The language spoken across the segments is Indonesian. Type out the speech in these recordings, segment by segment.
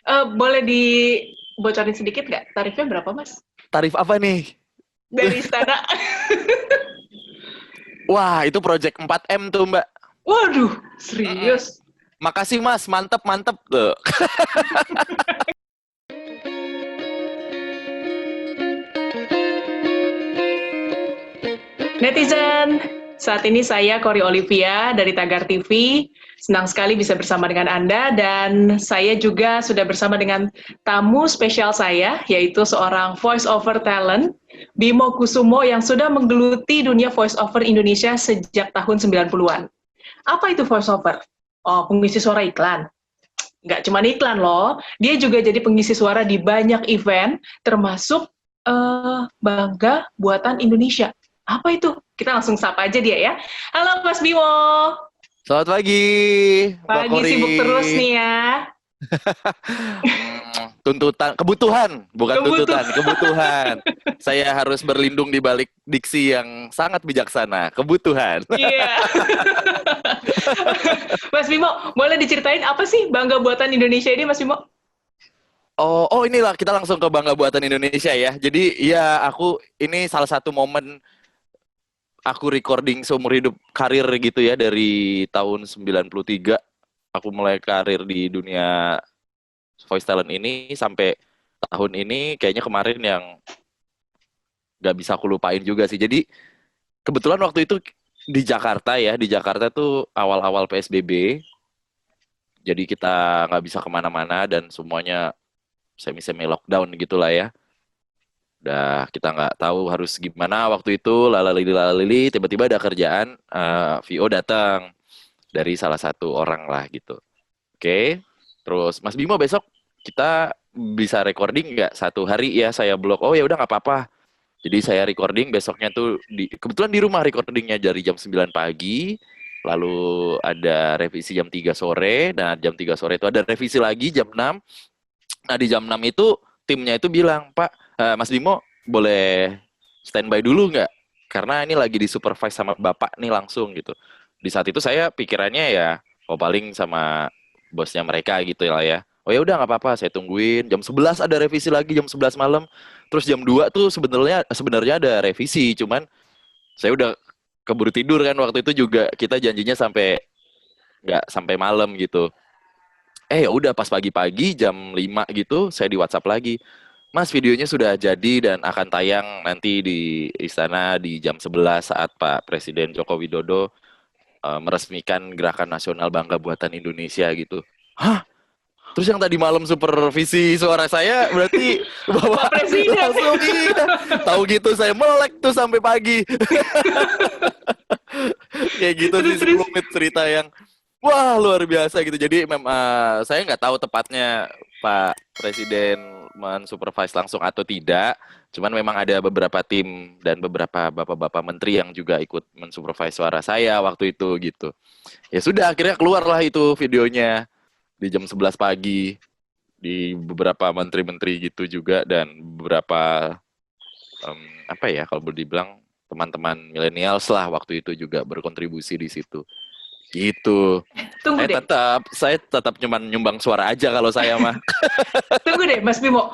Boleh dibocorin sedikit nggak? Tarifnya berapa, Mas? Tarif apa nih? Dari istana. Wah, itu project 4M tuh, Mbak. Waduh, Mm-mm. serius. Makasih, Mas. Mantep, mantep. Tuh. Netizen, saat ini saya Kori Olivia dari Tagar TV. Senang sekali bisa bersama dengan Anda dan saya juga sudah bersama dengan tamu spesial saya, yaitu seorang voice over talent, Bimo Kusumo yang sudah menggeluti dunia voice over Indonesia sejak tahun 90-an. Apa itu voice over? Oh, pengisi suara iklan. Nggak cuma iklan loh, dia juga jadi pengisi suara di banyak event, termasuk Bangga Buatan Indonesia. Apa itu? Kita langsung sapa aja dia ya. Halo Mas Bimo. Selamat pagi, Mbak Pagi Kori. sibuk terus nih ya. Tuntutan, kebutuhan, bukan Kebutuhan. tuntutan, kebutuhan. Saya harus berlindung di balik diksi yang sangat bijaksana. Kebutuhan. Iya. Mas Bimo, boleh diceritain apa sih Bangga Buatan Indonesia ini, Mas Bimo? Oh, inilah kita langsung ke Bangga Buatan Indonesia ya. Jadi ya aku ini salah satu momen aku recording seumur hidup karir gitu ya dari tahun 93. Aku mulai karir di dunia voice talent ini sampai tahun ini kayaknya kemarin yang gak bisa aku lupain juga sih. Jadi kebetulan waktu itu di Jakarta ya, di Jakarta tuh awal-awal PSBB. Jadi kita nggak bisa kemana-mana dan semuanya semi-semi lockdown gitulah ya. Udah kita nggak tahu harus gimana waktu itu lalalili tiba-tiba ada kerjaan VO datang dari salah satu orang lah gitu. Oke, terus Mas Bimo besok kita bisa recording nggak satu hari ya saya blok. Oh ya udah nggak apa-apa. Jadi saya recording besoknya tuh kebetulan di rumah recordingnya dari jam 9 pagi, lalu ada revisi jam 3 sore, nah jam 3 sore itu ada revisi lagi jam 6. Nah di jam 6 itu timnya itu bilang, Pak, Mas Bimo boleh standby dulu nggak? Karena ini lagi disupervise sama Bapak nih langsung gitu. Di saat itu saya pikirannya ya, oh paling sama bosnya mereka gitu lah ya. Oh ya udah nggak apa-apa, saya tungguin. Jam 11 ada revisi lagi, jam 11 malam. Terus jam 2 tuh sebenarnya ada revisi, cuman saya udah keburu tidur kan waktu itu juga kita janjinya sampai nggak sampai malam gitu. Ya udah pas pagi-pagi jam 5 gitu saya di WhatsApp lagi. Mas, videonya sudah jadi dan akan tayang nanti di istana di jam 11 saat Pak Presiden Joko Widodo meresmikan Gerakan Nasional Bangga Buatan Indonesia gitu. Hah? Terus yang tadi malam supervisi suara saya berarti bawa Pak Presiden. langsung iya. Tahu gitu saya melek tuh sampai pagi. Kayak gitu sih Terus. sekelumit cerita yang wah luar biasa gitu. Jadi memang saya nggak tahu tepatnya Pak Presiden mensupervise langsung atau tidak. Cuman memang ada beberapa tim dan beberapa bapak-bapak menteri yang juga ikut mensupervise suara saya waktu itu gitu. Ya sudah akhirnya keluarlah itu videonya di jam 11 pagi di beberapa menteri-menteri gitu juga dan beberapa apa ya kalau boleh dibilang teman-teman milenials lah waktu itu juga berkontribusi di situ. Gitu. Tunggu deh, Saya tetap cuma nyumbang suara aja kalau saya mah. tunggu deh, Mas Bimo.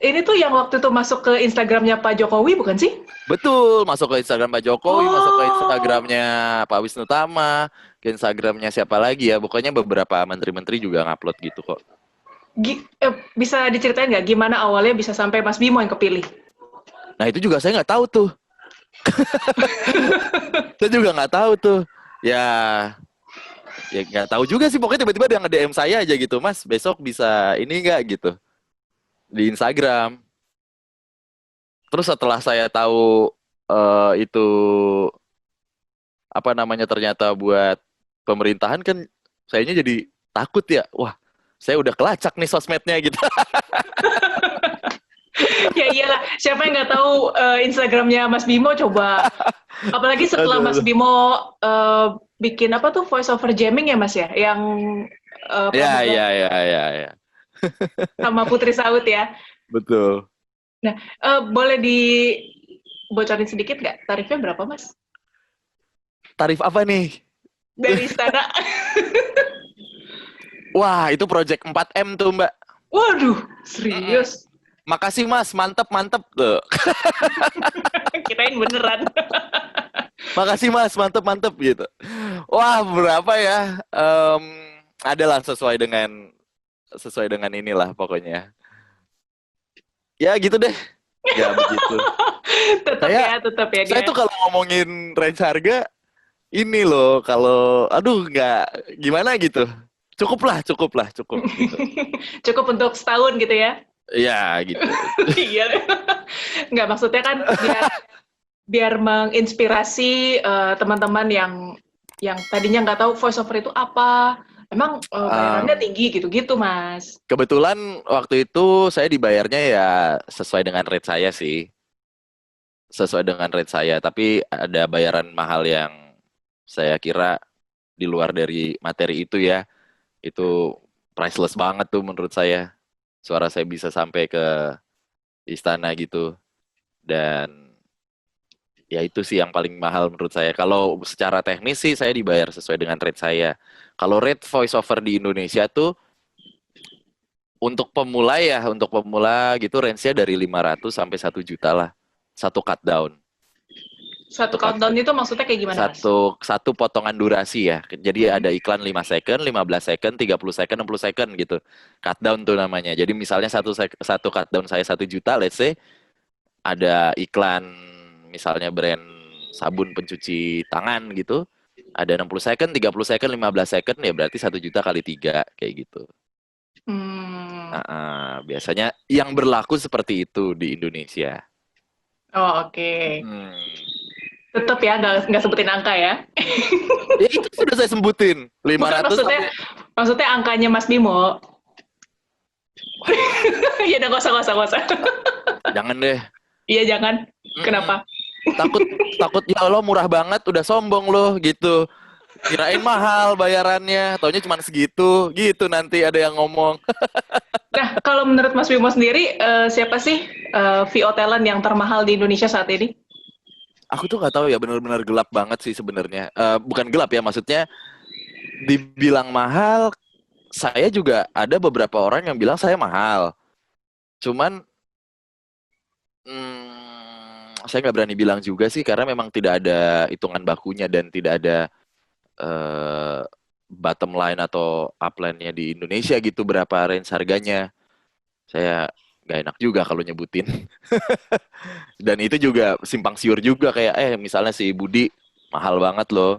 Ini tuh yang waktu itu masuk ke Instagramnya Pak Jokowi bukan sih? Betul, masuk ke Instagram Pak Jokowi, masuk ke Oh, Instagramnya Pak Wisnu Tama, ke Instagramnya siapa lagi ya? Pokoknya beberapa menteri-menteri juga ngupload gitu kok. bisa diceritain nggak gimana awalnya bisa sampai Mas Bimo yang kepilih? Nah itu juga saya nggak tahu tuh. Saya juga nggak tahu tuh. Ya, ya nggak tahu juga sih. Pokoknya tiba-tiba dia nge-DM saya aja gitu, Mas. Besok bisa ini nggak gitu di Instagram. Terus setelah saya tahu itu apa namanya ternyata buat pemerintahan kan, sayanya jadi takut ya. Wah, saya udah kelacak nih sosmednya gitu. Ya iyalah, siapa yang nggak tahu Instagramnya Mas Bimo coba. Apalagi setelah Aduh, Mas aduh. Bimo bikin apa tuh voice over jamming ya Mas ya, yang Ya, pramugari ya, ya, ya, ya. sama Putri Saud ya. Betul. Nah, boleh dibocorin sedikit nggak tarifnya berapa Mas? Tarif apa nih? Dari istana. Wah, itu project 4M tuh, Mbak. Waduh, Mm-mm. serius? Makasih Mas, mantep mantep tuh. Kirain beneran. Makasih Mas, mantep mantep gitu. Wah, berapa ya? Em, adalah sesuai dengan inilah pokoknya. Ya gitu deh. Ya begitu. Saya Tetap ya saya dia. tuh kalau ngomongin range harga ini loh, kalau aduh nggak gimana gitu. Cukup lah, cukup gitu. Cukup untuk setahun gitu ya? Ya gitu. Iya. Nggak, maksudnya kan biar biar menginspirasi teman-teman yang tadinya nggak tahu voice over itu apa. Emang bayarannya Em, tinggi gitu-gitu, Mas. kebetulan waktu itu saya dibayarnya ya sesuai dengan rate saya sih. Sesuai dengan rate saya, tapi ada bayaran mahal yang saya kira di luar dari materi itu ya. Itu priceless banget tuh menurut saya. Suara saya bisa sampai ke istana gitu. Dan ya itu sih yang paling mahal menurut saya. Kalau secara teknis sih saya dibayar sesuai dengan rate saya. Kalau rate voice over di Indonesia tuh untuk pemula gitu range-nya dari 500 sampai 1 juta lah. Satu cut down. Satu Satu cut countdown itu maksudnya kayak gimana, Mas? satu potongan durasi ya. Jadi ada iklan 5 second, 15 second, 30 second, 60 second gitu. Cut down tuh namanya. Jadi misalnya satu cut down saya 1 juta, let's say ada iklan misalnya brand sabun pencuci tangan gitu. Ada 60 second, 30 second, 15 second ya berarti 1 juta kali 3 kayak gitu. Hmm. Biasanya yang berlaku seperti itu di Indonesia. Oh, oke. Hmm. Tetap ya, nggak sebutin angka ya. Ya itu sudah saya sebutin. lima Bukan, ratus maksudnya sampai maksudnya angkanya Mas Bimo. Ya udah, nggak usah. jangan deh. Iya, jangan. Mm-mm. Kenapa? Takut takut ya Allah murah banget udah sombong loh gitu. Kirain mahal bayarannya, taunya cuma segitu. Gitu nanti ada yang ngomong. Nah, kalau menurut Mas Bimo sendiri, siapa sih VO talent yang termahal di Indonesia saat ini? Aku tuh nggak tahu ya benar-benar gelap banget sih sebenarnya. Bukan gelap ya maksudnya dibilang mahal, saya juga ada beberapa orang yang bilang saya mahal. Cuman saya nggak berani bilang juga sih karena memang tidak ada hitungan bakunya dan tidak ada eh, bottom line atau upline-nya di Indonesia gitu berapa range harganya. Saya nggak enak juga kalau nyebutin. Dan itu juga simpang siur juga kayak misalnya si Budi mahal banget loh.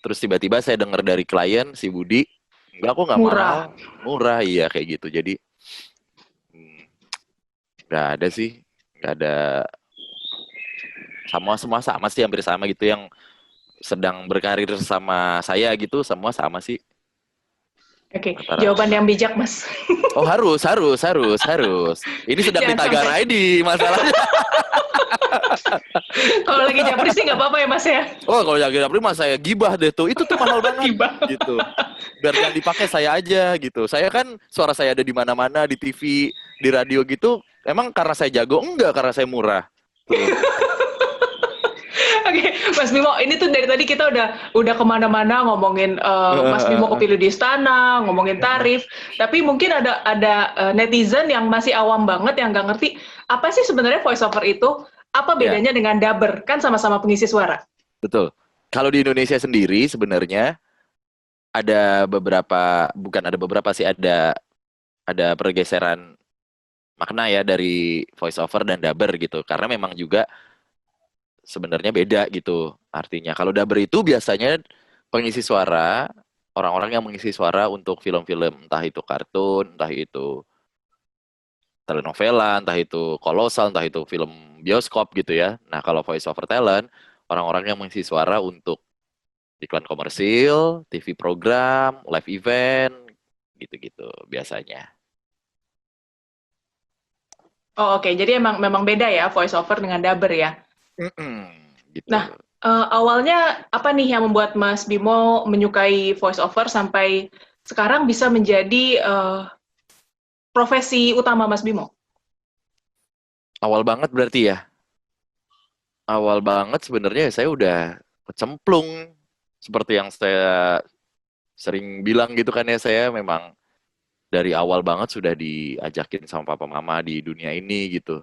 Terus tiba-tiba saya dengar dari klien si Budi, enggak kok nggak mahal, Murah. murah iya kayak gitu. Jadi hmm, nggak ada sih, nggak ada semua sama sih hampir sama gitu yang sedang berkarir sama saya gitu semua sama sih Oke, rata-rata. jawaban yang bijak, Mas. Oh harus. Ini sedang Jangan ditagar sampai. aja di masalahnya. Kalau lagi japri sih nggak apa-apa ya, Mas ya. Oh kalau yang April mah saya gibah deh tuh. Itu tuh mahal banget Tiba. gitu. Biar jangan dipakai saya aja gitu. Saya kan suara saya ada di mana-mana di TV, di radio gitu. Emang karena saya jago? Enggak, karena saya murah. Tuh. Oke, Mas Bimo, ini tuh dari tadi kita udah kemana-mana ngomongin Mas Bimo kepilih di istana, ngomongin tarif. Tapi mungkin ada netizen yang masih awam banget yang nggak ngerti apa sih sebenarnya voice over itu? Apa Ya, bedanya dengan dubber? Kan sama-sama pengisi suara. betul. Kalau di Indonesia sendiri sebenarnya ada beberapa, bukan ada beberapa sih, ada pergeseran makna ya dari voice over dan dubber gitu. Karena memang juga sebenarnya beda gitu artinya. Kalau dubber itu biasanya pengisi suara, orang-orang yang mengisi suara untuk film-film, entah itu kartun, entah itu telenovela, entah itu kolosal, entah itu film bioskop gitu ya. Nah, kalau voice over talent, orang-orang yang mengisi suara untuk iklan komersil, TV program, live event, gitu-gitu biasanya. Oh, oke. Jadi emang memang beda ya voice over dengan dubber ya. Mm-mm, gitu. Nah, awalnya apa nih yang membuat Mas Bimo menyukai voice over sampai sekarang bisa menjadi profesi utama Mas Bimo? Awal banget berarti ya. Awal banget sebenarnya saya udah kecemplung seperti yang saya sering bilang gitu kan ya saya memang dari awal banget sudah diajakin sama papa mama di dunia ini gitu.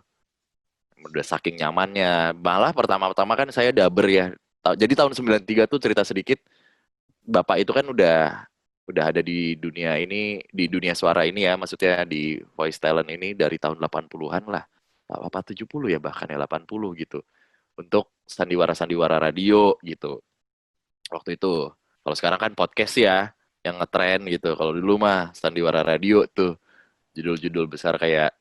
Udah saking nyamannya. Malah pertama-tama kan saya daber ya. Jadi tahun 93 tuh cerita sedikit, bapak itu kan udah ada di dunia ini, di dunia suara ini ya, maksudnya di voice talent ini dari tahun 80-an lah. Apa 70 ya, bahkan ya 80 gitu. Untuk sandiwara-sandiwara radio gitu. Waktu itu. Kalau sekarang kan podcast ya yang ngetren gitu. Kalau dulu mah sandiwara radio tuh judul-judul besar kayak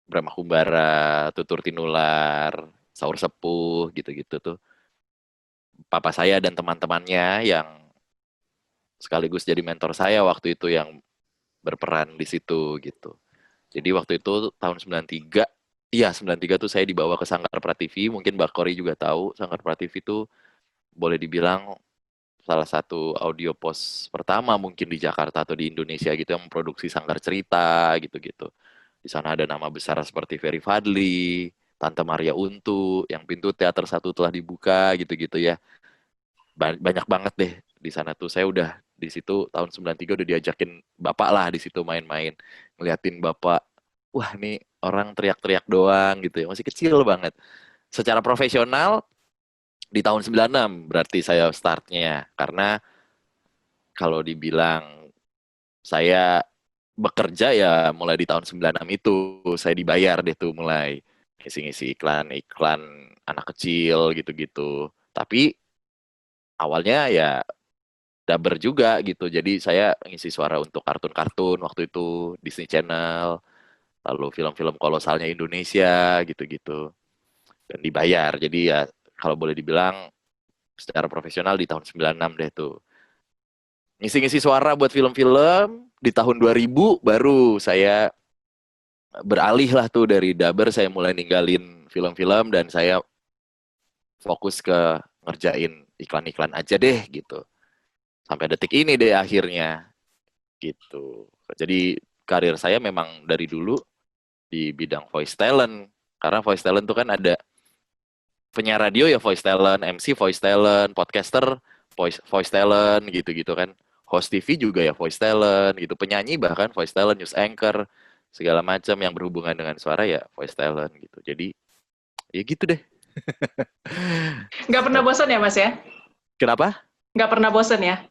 Brahma Kumbara, Tutur Tinular, Saur Sepuh gitu-gitu tuh. Papa saya dan teman-temannya yang sekaligus jadi mentor saya waktu itu yang berperan di situ gitu. Jadi waktu itu tahun 93, iya 93 tuh saya dibawa ke Sanggar Prativi, mungkin Mbak Kori juga tahu, Sanggar Prativi itu boleh dibilang salah satu audio pos pertama mungkin di Jakarta atau di Indonesia gitu yang memproduksi sanggar cerita gitu-gitu. Di sana ada nama besar seperti Ferry Fadli, Tante Maria Untu, yang pintu teater satu telah dibuka gitu-gitu ya. Banyak banget deh di sana tuh. Saya udah di situ tahun 93 udah diajakin bapak lah di situ main-main. Ngeliatin bapak, wah nih orang teriak-teriak doang gitu ya. Masih kecil banget. Secara profesional di tahun 96 berarti saya startnya. Karena kalau dibilang saya bekerja ya mulai di tahun 96 itu saya dibayar deh tuh mulai ngisi-ngisi iklan-iklan anak kecil gitu-gitu. Tapi awalnya ya daber juga gitu. Jadi saya ngisi suara untuk kartun-kartun waktu itu Disney Channel, lalu film-film kolosalnya Indonesia gitu-gitu. Dan dibayar. Jadi ya kalau boleh dibilang secara profesional di tahun 96 deh tuh. Ngisi-ngisi suara buat film-film, di tahun 2000 baru saya beralih lah tuh dari daber, saya mulai ninggalin film-film dan saya fokus ke ngerjain iklan-iklan aja deh gitu. Sampai detik ini deh akhirnya gitu. Jadi karir saya memang dari dulu di bidang voice talent. Karena voice talent tuh kan ada penyiar radio ya voice talent, MC voice talent, podcaster voice talent gitu-gitu kan. Host TV juga ya voice talent gitu. Penyanyi bahkan voice talent, news anchor, segala macam yang berhubungan dengan suara ya voice talent gitu. Jadi ya gitu deh. Nggak pernah bosan ya, Mas ya? Kenapa? Nggak pernah bosan ya?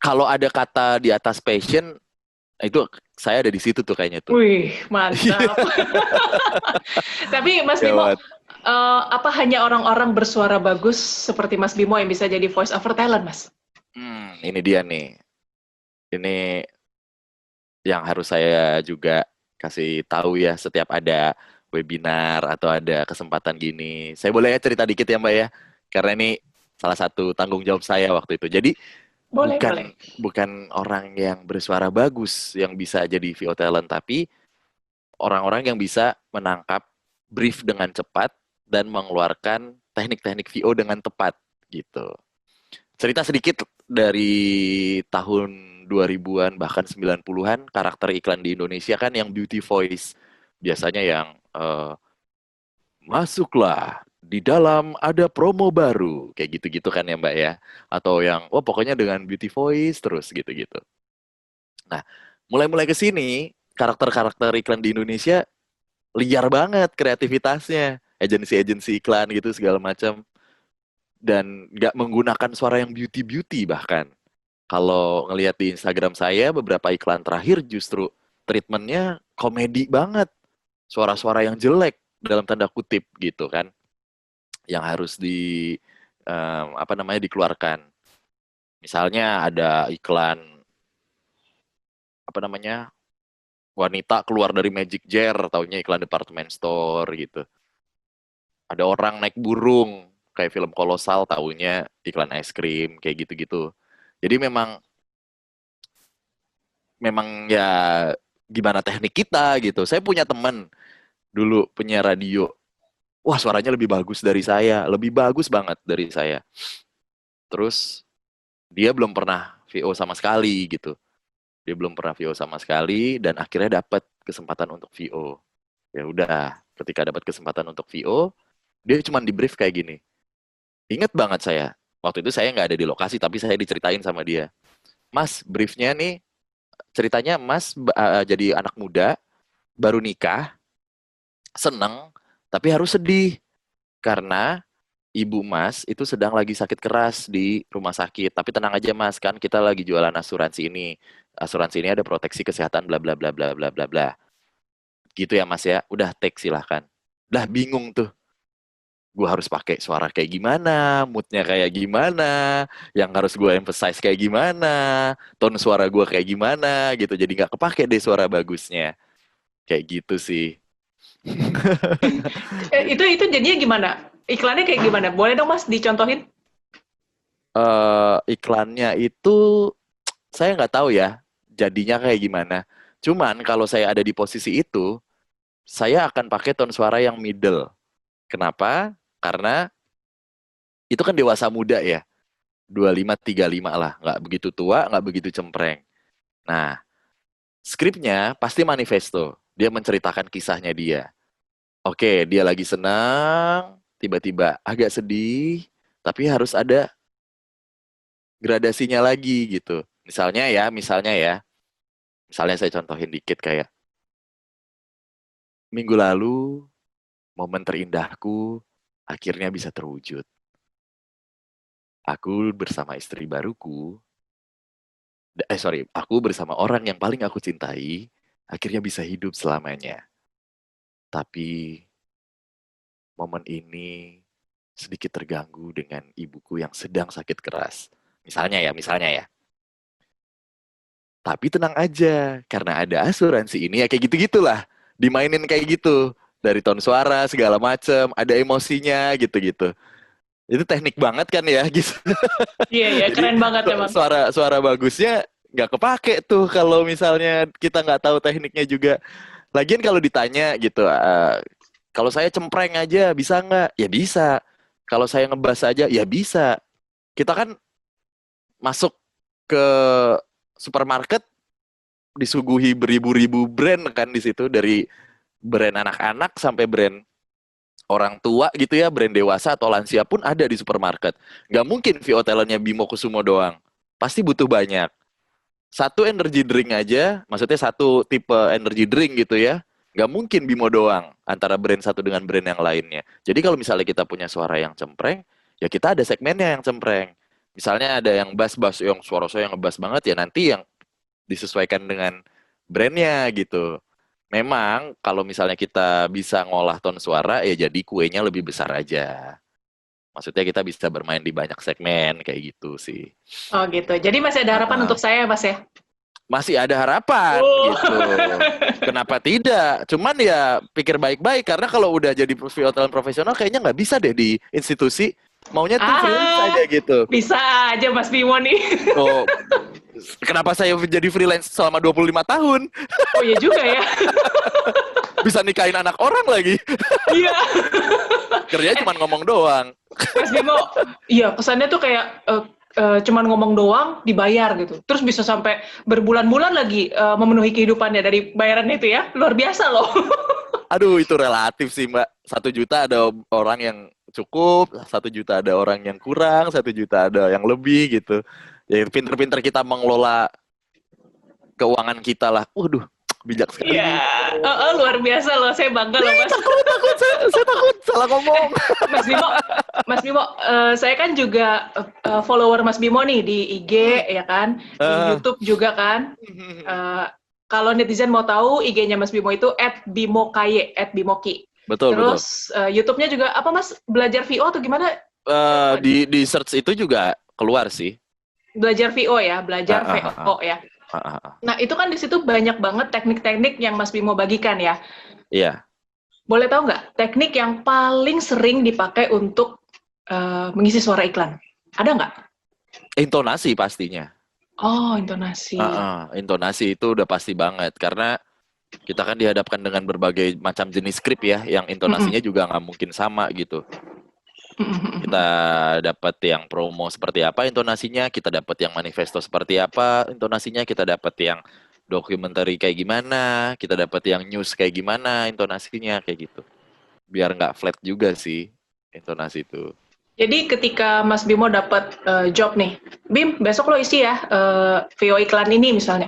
Kalau ada kata di atas passion, itu saya ada di situ tuh kayaknya tuh. Wih, mantap. Tapi Mas Bimo, Gawat. apa hanya orang-orang bersuara bagus seperti Mas Bimo yang bisa jadi voice over talent, Mas? Ini dia nih. Ini yang harus saya juga kasih tahu ya setiap ada webinar atau ada kesempatan gini. Saya boleh ya cerita dikit ya Mbak ya? Karena ini salah satu tanggung jawab saya waktu itu. Jadi Boleh, boleh. bukan orang yang bersuara bagus yang bisa jadi VO talent, tapi orang-orang yang bisa menangkap brief dengan cepat dan mengeluarkan teknik-teknik VO dengan tepat gitu. Cerita sedikit dari tahun 2000-an bahkan 90-an karakter iklan di Indonesia kan yang beauty voice. Biasanya yang masuklah di dalam ada promo baru kayak gitu-gitu kan ya Mbak ya. Atau yang pokoknya dengan beauty voice terus gitu-gitu. Nah, mulai-mulai ke sini karakter-karakter iklan di Indonesia liar banget kreativitasnya. Agensi-agensi iklan gitu segala macam dan nggak menggunakan suara yang beauty-beauty bahkan. Kalau ngelihat di Instagram saya, beberapa iklan terakhir justru treatmentnya komedi banget. Suara-suara yang jelek, dalam tanda kutip gitu kan. Yang harus dikeluarkan. Misalnya ada iklan, wanita keluar dari Magic Jar, taunya iklan department store gitu. Ada orang naik burung, kayak film kolosal, taunya iklan es krim, kayak gitu-gitu. Jadi memang ya gimana teknik kita gitu. Saya punya teman dulu punya radio. Wah, suaranya lebih bagus dari saya, lebih bagus banget dari saya. Terus dia belum pernah VO sama sekali gitu. Dia belum pernah VO sama sekali dan akhirnya dapat kesempatan untuk VO. Ya udah, ketika dapat kesempatan untuk VO, dia cuma di brief kayak gini. Ingat banget saya. Waktu itu saya nggak ada di lokasi tapi saya diceritain sama dia. Mas, briefnya nih ceritanya Mas jadi anak muda, baru nikah, seneng, tapi harus sedih karena ibu Mas itu sedang lagi sakit keras di rumah sakit. Tapi tenang aja Mas, kan kita lagi jualan asuransi ini. Asuransi ini ada proteksi kesehatan bla bla bla bla bla bla bla. Gitu ya Mas ya. Udah take silahkan. Lah bingung tuh. Gue harus pakai suara kayak gimana, moodnya kayak gimana, yang harus gue emphasize kayak gimana, tone suara gue kayak gimana gitu. Jadi nggak kepake deh suara bagusnya. Kayak gitu sih. Itu jadinya gimana? Iklannya kayak gimana? Boleh dong Mas dicontohin? Iklannya itu saya nggak tahu ya jadinya kayak gimana. Cuman kalau saya ada di posisi itu, saya akan pakai tone suara yang middle. Kenapa? Karena itu kan dewasa muda ya, 25 35 lah, nggak begitu tua, nggak begitu cempreng. Nah, skripnya pasti manifesto. Dia menceritakan kisahnya dia. Oke, dia lagi senang, tiba-tiba agak sedih, tapi harus ada gradasinya lagi gitu. Misalnya saya contohin dikit kayak minggu lalu momen terindahku akhirnya bisa terwujud. Aku bersama istri baruku, aku bersama orang yang paling aku cintai, akhirnya bisa hidup selamanya. Tapi momen ini sedikit terganggu dengan ibuku yang sedang sakit keras. Misalnya ya. Tapi tenang aja, karena ada asuransi ini ya kayak gitu-gitulah. Dimainin kayak gitu. Dari tone suara, segala macem, ada emosinya gitu-gitu. Itu teknik banget kan ya gitu. Iya, iya, Jadi keren banget emang. suara suara bagusnya nggak kepake tuh kalau misalnya kita nggak tahu tekniknya juga. Lagian kalau ditanya gitu, kalau saya cempreng aja bisa nggak? Ya bisa. Kalau saya ngebas aja, ya bisa. Kita kan masuk ke supermarket disuguhi beribu-ribu brand kan di situ, dari brand anak-anak sampai brand orang tua gitu ya, brand dewasa atau lansia pun ada di supermarket. Nggak mungkin VO talentnya Bimo Kusumo doang. Pasti butuh banyak. Satu energy drink aja, maksudnya satu tipe energy drink gitu ya, nggak mungkin Bimo doang antara brand satu dengan brand yang lainnya. Jadi kalau misalnya kita punya suara yang cempreng, ya kita ada segmennya yang cempreng. Misalnya ada yang bass-bass, yang suara saya yang ngebass banget, ya nanti yang disesuaikan dengan brandnya gitu. Memang kalau misalnya kita bisa ngolah tone suara, ya jadi kuenya lebih besar aja. Maksudnya kita bisa bermain di banyak segmen kayak gitu sih. Oh gitu. Jadi masih ada harapan Heeh. untuk saya, Mas ya? Masih ada harapan Oh. gitu. Kenapa tidak? Cuman ya pikir baik-baik karena kalau udah jadi talent profesional kayaknya nggak bisa deh di institusi. Maunya tuh freelance Ah, aja gitu. bisa aja Mas Bimo nih. Oh, kenapa saya jadi freelance selama 25 tahun? Oh iya juga ya. Bisa nikahin anak orang lagi. Iya. Kerjanya cuma ngomong doang. Mas Bimo, iya kesannya tuh kayak cuman ngomong doang dibayar gitu. Terus bisa sampai berbulan-bulan lagi memenuhi kehidupannya dari bayaran itu ya. Luar biasa loh. Aduh, itu relatif sih, Mbak. 1 juta ada orang yang cukup, 1 juta ada orang yang kurang, 1 juta ada yang lebih gitu. Ya, pinter-pinter kita mengelola keuangan kita lah. Waduh, bijak sekali. Iya, luar biasa loh. Saya bangga loh, Mas. Takut, saya takut salah ngomong. Mas Bimo, Mas Bimo, saya kan juga follower Mas Bimo nih di IG ya kan, di Eh, YouTube juga kan. Kalau netizen mau tahu IG-nya Mas Bimo itu @bimokaye, @bimoki. betul, betul. Terus YouTube-nya juga apa Mas? Belajar VO atau gimana? Di search itu juga keluar sih. Belajar VO ya, Ah, belajar ah, ah, ah. VO ya. Ah, ah, ah. Nah, itu kan di situ banyak banget teknik-teknik yang Mas Bimo bagikan ya. Iya, Boleh tahu nggak teknik yang paling sering dipakai untuk mengisi suara iklan? Ada nggak? intonasi pastinya. Oh, intonasi. Intonasi itu udah pasti banget karena kita kan dihadapkan dengan berbagai macam jenis skrip ya, yang Mm-mm. intonasinya juga nggak mungkin sama gitu. Kita Mm-mm. dapat yang promo seperti apa intonasinya, kita dapat yang manifesto seperti apa intonasinya, kita dapat yang dokumenter kayak gimana, kita dapat yang news kayak gimana intonasinya kayak gitu. Biar nggak flat juga sih intonasi itu. Jadi ketika Mas Bimo dapat job nih, Bim, besok lo isi ya VO iklan ini misalnya.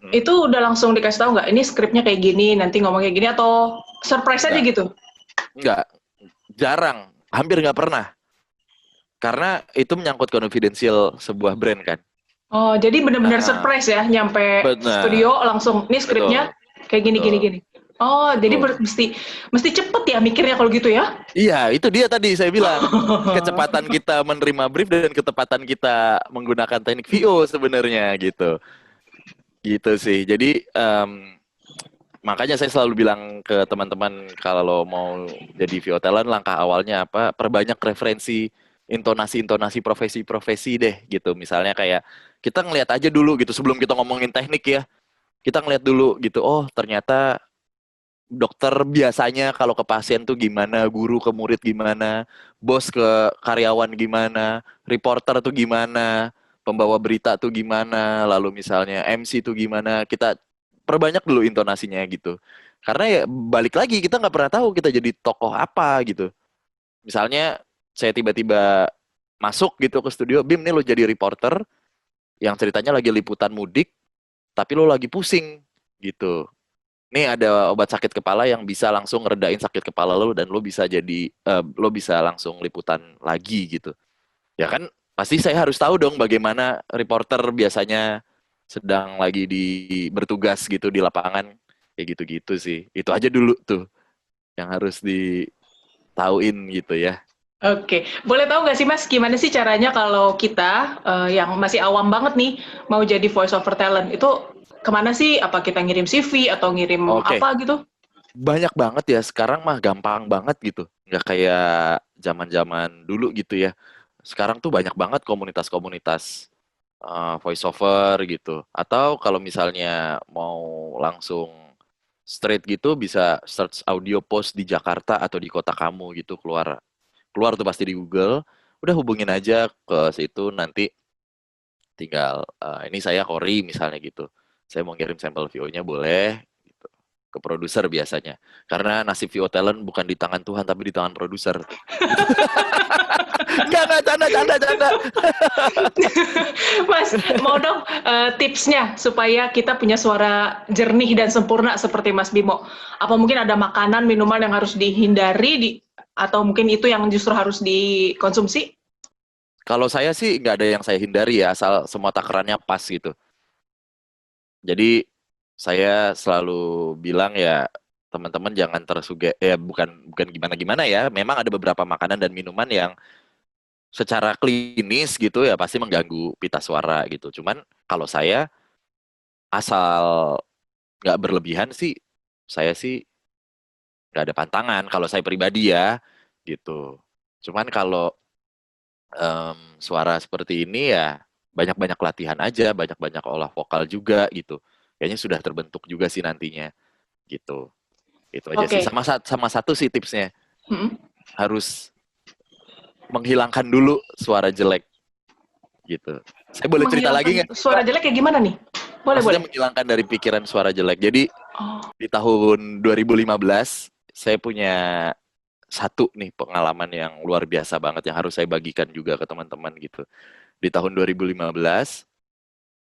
Mhm. Itu udah langsung dikasih tahu nggak? Ini skripnya kayak gini, nanti ngomong kayak gini, atau surprise aja Enggak, gitu? enggak, jarang, hampir nggak pernah. Karena itu menyangkut confidential sebuah brand kan. Oh, jadi benar-benar Nah, surprise ya, nyampe benar, studio langsung, ini skripnya betul, kayak gini, gini, betul, gini. Oh, jadi betul. mesti mesti cepet ya mikirnya kalau gitu ya? Iya, itu dia tadi saya bilang. Kecepatan kita menerima brief dan ketepatan kita menggunakan teknik VO sebenarnya gitu. Gitu sih. Jadi makanya saya selalu bilang ke teman-teman kalau mau jadi VO talent langkah awalnya apa? Perbanyak referensi intonasi-intonasi profesi-profesi deh gitu. Misalnya kayak kita ngelihat aja dulu gitu sebelum kita ngomongin teknik ya. Kita ngelihat dulu gitu. Oh, ternyata dokter biasanya kalau ke pasien tuh gimana, guru ke murid gimana, bos ke karyawan gimana, reporter tuh gimana, pembawa berita tuh gimana, lalu misalnya MC tuh gimana, kita perbanyak dulu intonasinya gitu. Karena ya balik lagi kita nggak pernah tahu kita jadi tokoh apa gitu. Misalnya saya tiba-tiba masuk gitu ke studio, Bim nih lo jadi reporter yang ceritanya lagi liputan mudik, tapi lo lagi pusing gitu. Nih ada obat sakit kepala yang bisa langsung ngeredain sakit kepala lo dan lo bisa jadi lo bisa langsung liputan lagi gitu. Ya kan pasti saya harus tahu dong bagaimana reporter biasanya sedang lagi bertugas gitu di lapangan kayak gitu-gitu sih. Itu aja dulu tuh yang harus ditauin gitu ya. Oke, boleh tahu nggak sih Mas, gimana sih caranya kalau kita yang masih awam banget nih mau jadi voice over talent itu kemana sih? Apa kita ngirim CV atau ngirim Oke, apa gitu? banyak banget ya sekarang mah gampang banget gitu. Nggak kayak zaman-zaman dulu gitu ya. Sekarang tuh banyak banget komunitas-komunitas voice over gitu. Atau kalau misalnya mau langsung straight gitu bisa search audio post di Jakarta atau di kota kamu gitu keluar keluar tuh pasti di Google. Udah hubungin aja ke situ nanti tinggal ini saya Kori misalnya gitu. Saya mau kirim sampel VO-nya boleh gitu. Ke produser biasanya. Karena nasib VO talent bukan di tangan Tuhan tapi di tangan produser. Gitu. Enggak, canda, canda, canda. Mas, mau dong tipsnya supaya kita punya suara jernih dan sempurna seperti Mas Bimo. Apa mungkin ada makanan, minuman yang harus dihindari atau mungkin itu yang justru harus dikonsumsi? Kalau saya sih nggak ada yang saya hindari ya, asal semua takarannya pas gitu. Jadi saya selalu bilang ya teman-teman jangan ya bukan bukan gimana-gimana ya. Memang ada beberapa makanan dan minuman yang secara klinis gitu ya pasti mengganggu pita suara gitu. Cuman kalau saya asal nggak berlebihan sih, saya sih nggak ada pantangan. Kalau saya pribadi ya gitu. Cuman kalau suara seperti ini ya banyak-banyak latihan aja, banyak-banyak olah vokal juga gitu. Kayaknya sudah terbentuk juga sih nantinya gitu. Itu aja sih. Oke. Sama satu sih tipsnya, Mm-mm. harus menghilangkan dulu suara jelek gitu. Saya boleh cerita lagi Menghilangkan nggak, suara Kak? jelek kayak gimana nih? Boleh, Maksudnya boleh. menghilangkan dari pikiran suara jelek. Jadi Oh, di tahun 2015 saya punya satu nih pengalaman yang luar biasa banget yang harus saya bagikan juga ke teman-teman gitu. Di tahun 2015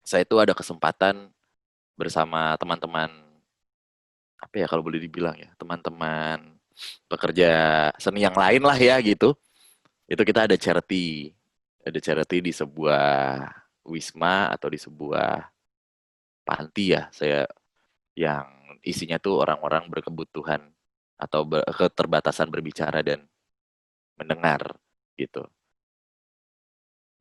saya itu ada kesempatan bersama teman-teman apa ya kalau boleh dibilang ya teman-teman pekerja seni yang lain lah ya gitu. Itu kita ada charity di sebuah wisma atau di sebuah panti ya saya yang isinya tuh orang-orang berkebutuhan atau keterbatasan berbicara dan mendengar gitu.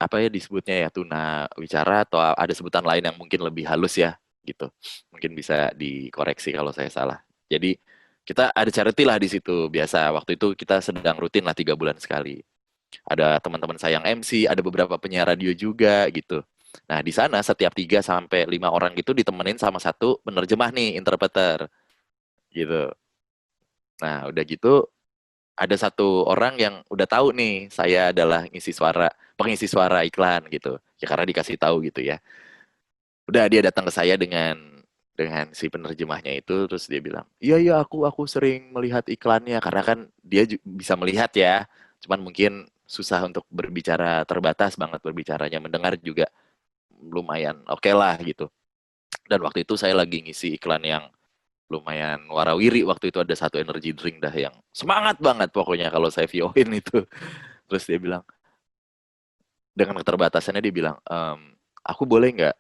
Apa ya disebutnya ya tuna wicara atau ada sebutan lain yang mungkin lebih halus ya gitu. Mungkin bisa dikoreksi kalau saya salah. Jadi kita ada charity lah di situ biasa. Waktu itu kita sedang rutin lah 3 bulan sekali. Ada teman-teman saya yang MC, ada beberapa penyiar radio juga gitu. Nah di sana setiap 3 sampai 5 orang gitu ditemenin sama satu penerjemah nih, interpreter gitu. Nah udah gitu ada satu orang yang udah tahu nih saya adalah pengisi suara iklan gitu. Ya karena dikasih tahu gitu ya. Udah dia datang ke saya dengan si penerjemahnya itu terus dia bilang, "Iya iya aku sering melihat iklannya karena kan dia bisa melihat ya. Cuman mungkin susah untuk berbicara, terbatas banget berbicaranya, mendengar juga lumayan oke lah gitu. Dan waktu itu saya lagi ngisi iklan yang lumayan warawiri, waktu itu ada satu energy drink dah yang semangat banget pokoknya kalau saya VO-in itu. Terus dia bilang, dengan keterbatasannya dia bilang, aku boleh nggak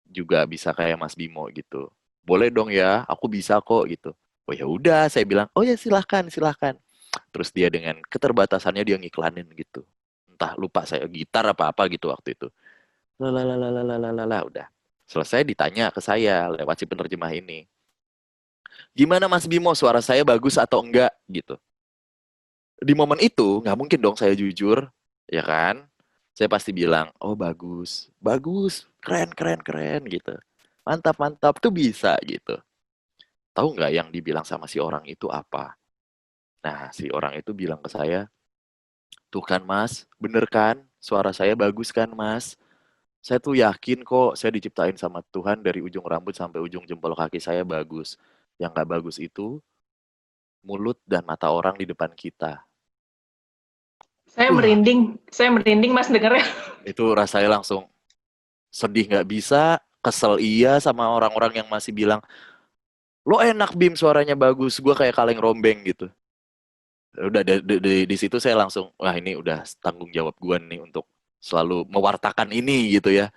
juga bisa kayak Mas Bimo gitu? Boleh dong ya, aku bisa kok gitu. Oh ya udah, saya bilang, oh ya silahkan, silahkan. Terus dia dengan keterbatasannya dia ngiklanin gitu. Entah lupa saya gitar apa-apa gitu waktu itu. Lalalalalalala, udah. Selesai ditanya ke saya lewat si penerjemah ini. Gimana Mas Bimo, suara saya bagus atau enggak gitu. Di momen itu nggak mungkin dong saya jujur, ya kan? Saya pasti bilang, oh bagus, bagus, keren, keren, keren gitu. Mantap, mantap, tuh bisa gitu. Tahu nggak yang dibilang sama si orang itu apa? Nah, si orang itu bilang ke saya, tuh kan Mas, bener kan? Suara saya bagus kan Mas? Saya tuh yakin kok saya diciptain sama Tuhan dari ujung rambut sampai ujung jempol kaki saya bagus. Yang nggak bagus itu mulut dan mata orang di depan kita. Wah, Saya merinding Mas dengernya. itu rasanya langsung sedih nggak bisa, kesel iya sama orang-orang yang masih bilang, lo enak Bim suaranya bagus, gue kayak kaleng rombeng gitu. Udah di situ saya langsung, wah ini udah tanggung jawab gue nih untuk selalu mewartakan ini gitu ya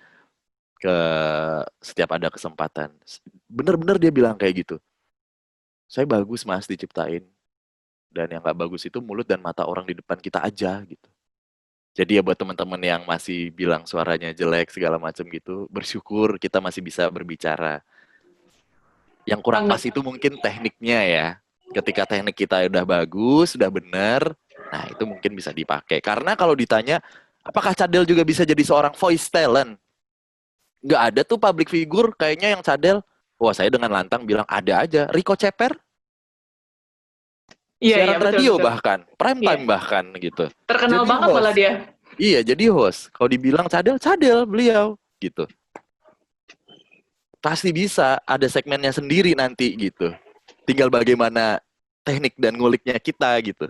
ke setiap ada kesempatan. Bener-bener dia bilang kayak gitu. Saya bagus mas diciptain. Dan yang nggak bagus itu mulut dan mata orang di depan kita aja gitu. Jadi ya buat teman-teman yang masih bilang suaranya jelek segala macam gitu, bersyukur kita masih bisa berbicara. Yang kurang pas Banget. itu mungkin tekniknya ya. Ketika teknik kita udah bagus, udah bener, nah itu mungkin bisa dipakai. Karena kalau ditanya, apakah Cadel juga bisa jadi seorang voice talent? Nggak ada tuh public figure kayaknya yang Cadel. Wah saya dengan lantang bilang ada aja. Rico Ceper, Iya, iya, siaran betul, radio betul. bahkan, prime Iya. time bahkan gitu. Terkenal Jadi banget malah host. dia. Iya, jadi host. Kalau dibilang Cadel, Cadel beliau gitu. Pasti bisa ada segmennya sendiri nanti gitu. Tinggal bagaimana teknik dan nguliknya kita gitu.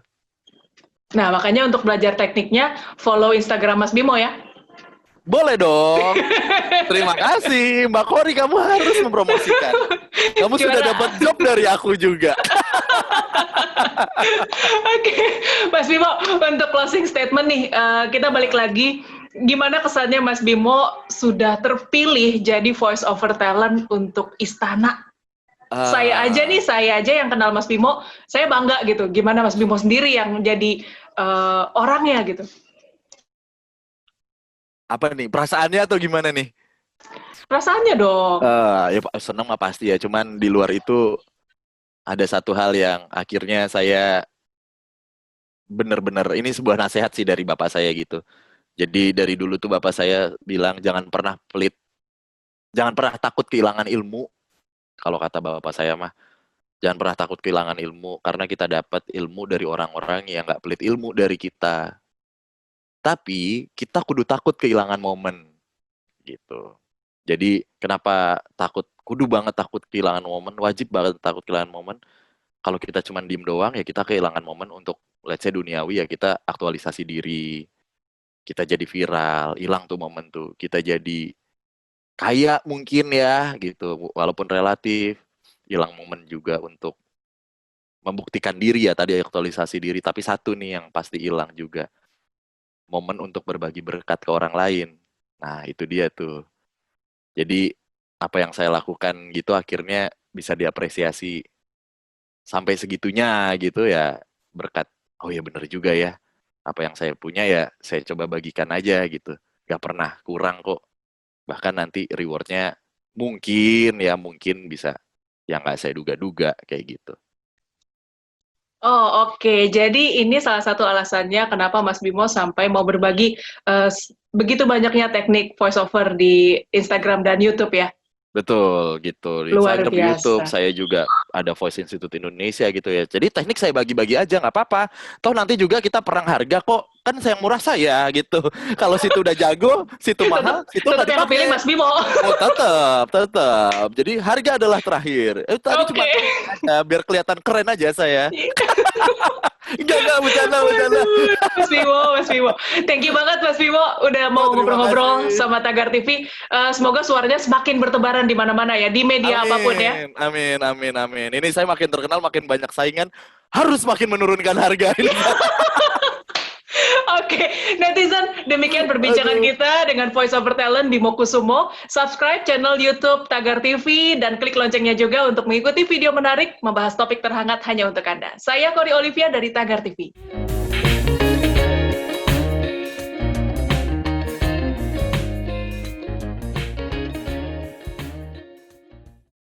Nah, makanya untuk belajar tekniknya, follow Instagram Mas Bimo ya. Boleh dong. Terima kasih, Mbak Kori. Kamu harus mempromosikan. Kamu sudah Gimana? dapat job dari aku juga. Oke, Mas Bimo, untuk closing statement nih, kita balik lagi. Gimana kesannya Mas Bimo sudah terpilih jadi voice over talent untuk Istana? Ah, Saya aja yang kenal Mas Bimo, saya bangga gitu. Gimana Mas Bimo sendiri yang jadi orangnya gitu? apa nih? Perasaannya atau gimana nih? Perasaannya dong. Ya senang mah pasti ya. Cuman di luar itu ada satu hal yang akhirnya saya benar-benar ini sebuah nasihat sih dari bapak saya gitu. Jadi dari dulu tuh bapak saya bilang jangan pernah pelit, jangan pernah takut kehilangan ilmu. Kalau kata bapak saya mah, jangan pernah takut kehilangan ilmu karena kita dapat ilmu dari orang-orang yang nggak pelit ilmu dari kita. Tapi kita kudu takut kehilangan momen gitu. Jadi kenapa takut? Kudu banget takut kehilangan momen, wajib banget takut kehilangan momen. Kalau kita cuma diem doang ya kita kehilangan momen untuk let's say duniawi ya kita aktualisasi diri, kita jadi viral, hilang tuh momen tuh. Kita jadi kaya mungkin ya gitu, walaupun relatif hilang momen juga untuk membuktikan diri ya tadi aktualisasi diri. Tapi satu nih yang pasti hilang juga, momen untuk berbagi berkat ke orang lain. Nah itu dia tuh. Jadi apa yang saya lakukan gitu akhirnya bisa diapresiasi sampai segitunya gitu ya berkat. Oh ya bener juga ya. Apa yang saya punya ya saya coba bagikan aja gitu. Gak pernah kurang kok. Bahkan nanti rewardnya mungkin ya mungkin bisa yang nggak saya duga-duga kayak gitu. Oh, oke. Jadi ini salah satu alasannya kenapa Mas Bimo sampai mau berbagi begitu banyaknya teknik voiceover di Instagram dan YouTube ya. Betul gitu. Di Luar Instagram, di YouTube biasa. saya juga ada Voice Institute Indonesia gitu ya. Jadi teknik saya bagi-bagi aja nggak apa-apa. Toh nanti juga kita perang harga kok. Kan saya murah saya gitu. Kalau situ udah jago, situ tetap mahal, situ tetap nggak yang kepilih dipakai. Mas Bimo. Oh tetap, tetap. Jadi harga adalah terakhir. Tadi cuma Oke. teknik aja, biar kelihatan keren aja saya. Enggak, bercanda. Mas Bimo. Thank you banget Mas Bimo udah mau Terima ngobrol-ngobrol kasih. sama Tagar TV. Semoga suaranya semakin bertebaran di mana-mana ya, di media apapun ya. Amin. Ini saya makin terkenal, makin banyak saingan, harus makin menurunkan harga ini. Oke, netizen, demikian perbincangan Aduh. kita dengan Voice Over Talent Bimo Kusumo. Subscribe channel YouTube Tagar TV dan klik loncengnya juga untuk mengikuti video menarik membahas topik terhangat hanya untuk Anda. Saya Kori Olivia dari Tagar TV.